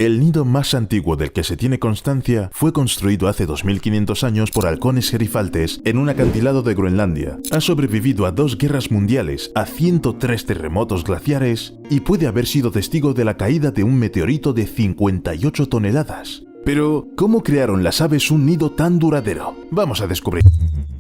El nido más antiguo del que se tiene constancia fue construido hace 2500 años por halcones gerifaltes en un acantilado de Groenlandia. Ha sobrevivido a 2 guerras mundiales, a 103 terremotos glaciares y puede haber sido testigo de la caída de un meteorito de 58 toneladas. Pero, ¿cómo crearon las aves un nido tan duradero? Vamos a descubrir.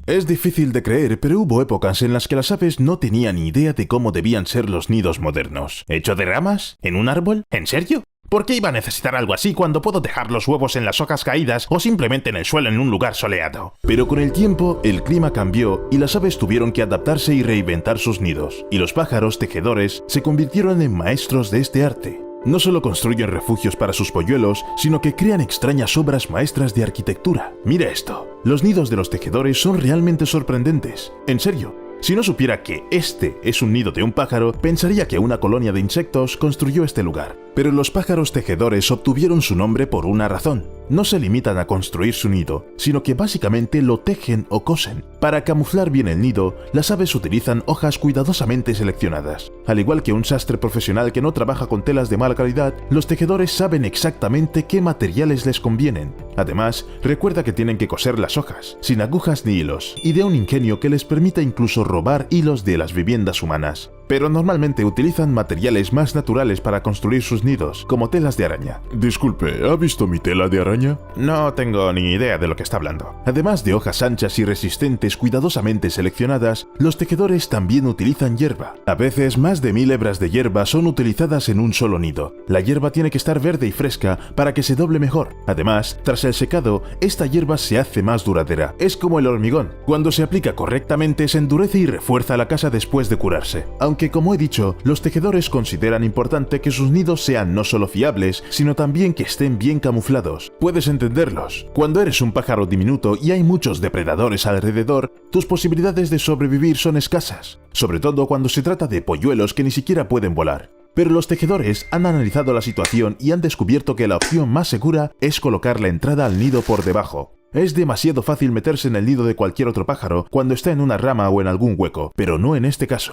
Es difícil de creer, pero hubo épocas en las que las aves no tenían ni idea de cómo debían ser los nidos modernos. ¿Hecho de ramas? ¿En un árbol? ¿En serio? ¿Por qué iba a necesitar algo así cuando puedo dejar los huevos en las hojas caídas o simplemente en el suelo en un lugar soleado? Pero con el tiempo, el clima cambió y las aves tuvieron que adaptarse y reinventar sus nidos. Y los pájaros tejedores se convirtieron en maestros de este arte. No solo construyen refugios para sus polluelos, sino que crean extrañas obras maestras de arquitectura. Mira esto. Los nidos de los tejedores son realmente sorprendentes. En serio. Si no supiera que este es un nido de un pájaro, pensaría que una colonia de insectos construyó este lugar. Pero los pájaros tejedores obtuvieron su nombre por una razón. No se limitan a construir su nido, sino que básicamente lo tejen o cosen. Para camuflar bien el nido, las aves utilizan hojas cuidadosamente seleccionadas. Al igual que un sastre profesional que no trabaja con telas de mala calidad, los tejedores saben exactamente qué materiales les convienen. Además, recuerda que tienen que coser las hojas, sin agujas ni hilos, y de un ingenio que les permita incluso robar hilos de las viviendas humanas. Pero normalmente utilizan materiales más naturales para construir sus nidos, como telas de araña. Disculpe, ¿ha visto mi tela de araña? No tengo ni idea de lo que está hablando. Además de hojas anchas y resistentes cuidadosamente seleccionadas, los tejedores también utilizan hierba. A veces más de 1000 hebras de hierba son utilizadas en un solo nido. La hierba tiene que estar verde y fresca para que se doble mejor. Además, tras el secado, esta hierba se hace más duradera. Es como el hormigón. Cuando se aplica correctamente, se endurece y refuerza la casa después de curarse. Aunque, como he dicho, los tejedores consideran importante que sus nidos sean no solo fiables, sino también que estén bien camuflados. Puedes entenderlos. Cuando eres un pájaro diminuto y hay muchos depredadores alrededor, tus posibilidades de sobrevivir son escasas, sobre todo cuando se trata de polluelos que ni siquiera pueden volar. Pero los tejedores han analizado la situación y han descubierto que la opción más segura es colocar la entrada al nido por debajo. Es demasiado fácil meterse en el nido de cualquier otro pájaro cuando está en una rama o en algún hueco, pero no en este caso.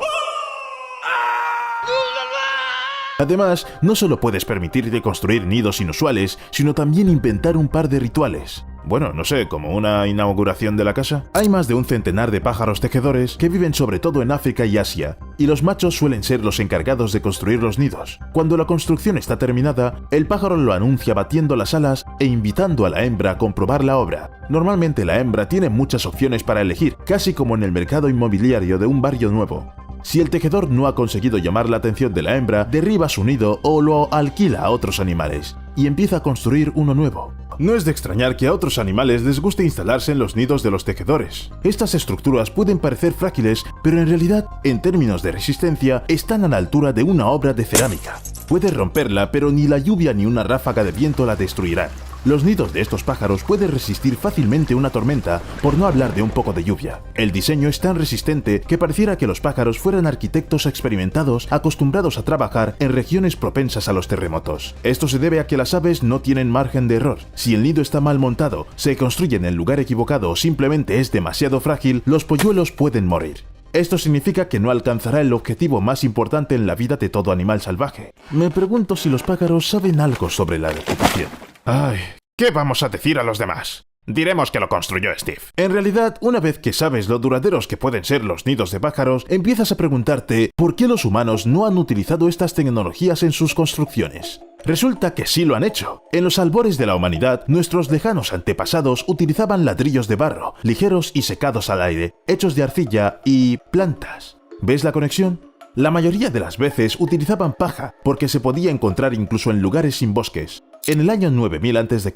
Además, no solo puedes permitirte construir nidos inusuales, sino también inventar un par de rituales. Bueno, no sé, como una inauguración de la casa. Hay más de un centenar de pájaros tejedores que viven sobre todo en África y Asia, y los machos suelen ser los encargados de construir los nidos. Cuando la construcción está terminada, el pájaro lo anuncia batiendo las alas e invitando a la hembra a comprobar la obra. Normalmente la hembra tiene muchas opciones para elegir, casi como en el mercado inmobiliario de un barrio nuevo. Si el tejedor no ha conseguido llamar la atención de la hembra, derriba su nido o lo alquila a otros animales, y empieza a construir uno nuevo. No es de extrañar que a otros animales les guste instalarse en los nidos de los tejedores. Estas estructuras pueden parecer frágiles, pero en realidad, en términos de resistencia, están a la altura de una obra de cerámica. Puedes romperla, pero ni la lluvia ni una ráfaga de viento la destruirán. Los nidos de estos pájaros pueden resistir fácilmente una tormenta, por no hablar de un poco de lluvia. El diseño es tan resistente que pareciera que los pájaros fueran arquitectos experimentados acostumbrados a trabajar en regiones propensas a los terremotos. Esto se debe a que las aves no tienen margen de error. Si el nido está mal montado, se construye en el lugar equivocado o simplemente es demasiado frágil, los polluelos pueden morir. Esto significa que no alcanzará el objetivo más importante en la vida de todo animal salvaje. Me pregunto si los pájaros saben algo sobre la reputación. Ay, ¿qué vamos a decir a los demás? Diremos que lo construyó Steve. En realidad, una vez que sabes lo duraderos que pueden ser los nidos de pájaros, empiezas a preguntarte ¿por qué los humanos no han utilizado estas tecnologías en sus construcciones? Resulta que sí lo han hecho. En los albores de la humanidad, nuestros lejanos antepasados utilizaban ladrillos de barro, ligeros y secados al aire, hechos de arcilla y plantas. ¿Ves la conexión? La mayoría de las veces utilizaban paja, porque se podía encontrar incluso en lugares sin bosques. En el año 9000 a.C.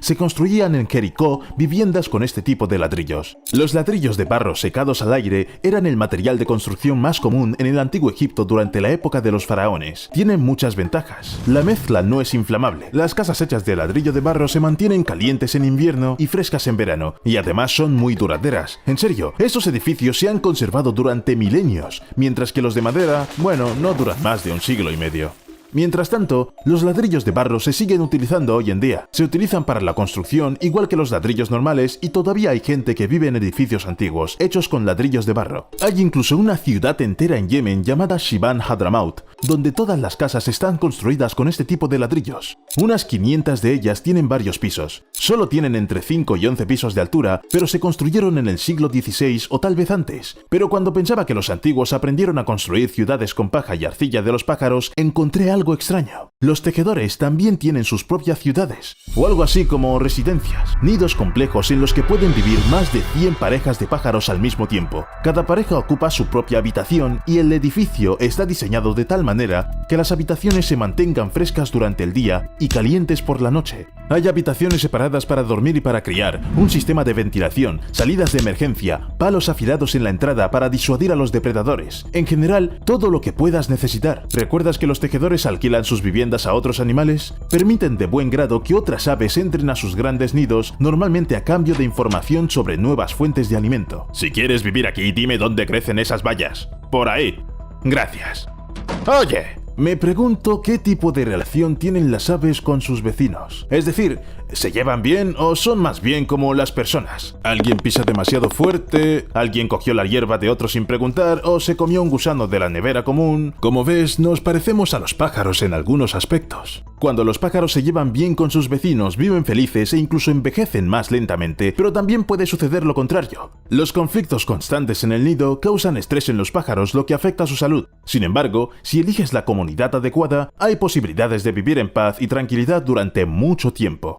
se construían en Jericó viviendas con este tipo de ladrillos. Los ladrillos de barro secados al aire eran el material de construcción más común en el antiguo Egipto durante la época de los faraones. Tienen muchas ventajas. La mezcla no es inflamable. Las casas hechas de ladrillo de barro se mantienen calientes en invierno y frescas en verano, y además son muy duraderas. En serio, estos edificios se han conservado durante milenios, mientras que los de madera, bueno, no duran más de un siglo y medio. Mientras tanto, los ladrillos de barro se siguen utilizando hoy en día. Se utilizan para la construcción igual que los ladrillos normales y todavía hay gente que vive en edificios antiguos hechos con ladrillos de barro. Hay incluso una ciudad entera en Yemen llamada Shiban Hadramaut, donde todas las casas están construidas con este tipo de ladrillos. Unas 500 de ellas tienen varios pisos. Solo tienen entre 5 y 11 pisos de altura, pero se construyeron en el siglo XVI o tal vez antes. Pero cuando pensaba que los antiguos aprendieron a construir ciudades con paja y arcilla de los pájaros, encontré algo extraño. Los tejedores también tienen sus propias ciudades, o algo así como residencias, nidos complejos en los que pueden vivir más de 100 parejas de pájaros al mismo tiempo. Cada pareja ocupa su propia habitación y el edificio está diseñado de tal manera que las habitaciones se mantengan frescas durante el día y calientes por la noche. Hay habitaciones separadas para dormir y para criar, un sistema de ventilación, salidas de emergencia, palos afilados en la entrada para disuadir a los depredadores. En general, todo lo que puedas necesitar. ¿Recuerdas que los tejedores alquilan sus viviendas a otros animales? Permiten de buen grado que otras aves entren a sus grandes nidos, normalmente a cambio de información sobre nuevas fuentes de alimento. Si quieres vivir aquí, dime dónde crecen esas bayas. Por ahí. Gracias. Oye, me pregunto qué tipo de relación tienen las aves con sus vecinos. Es decir, ¿se llevan bien o son más bien como las personas? ¿Alguien pisa demasiado fuerte? ¿Alguien cogió la hierba de otro sin preguntar? ¿O se comió un gusano de la nevera común? Como ves, nos parecemos a los pájaros en algunos aspectos. Cuando los pájaros se llevan bien con sus vecinos, viven felices e incluso envejecen más lentamente, pero también puede suceder lo contrario. Los conflictos constantes en el nido causan estrés en los pájaros, lo que afecta a su salud. Sin embargo, si eliges la comunidad adecuada, hay posibilidades de vivir en paz y tranquilidad durante mucho tiempo.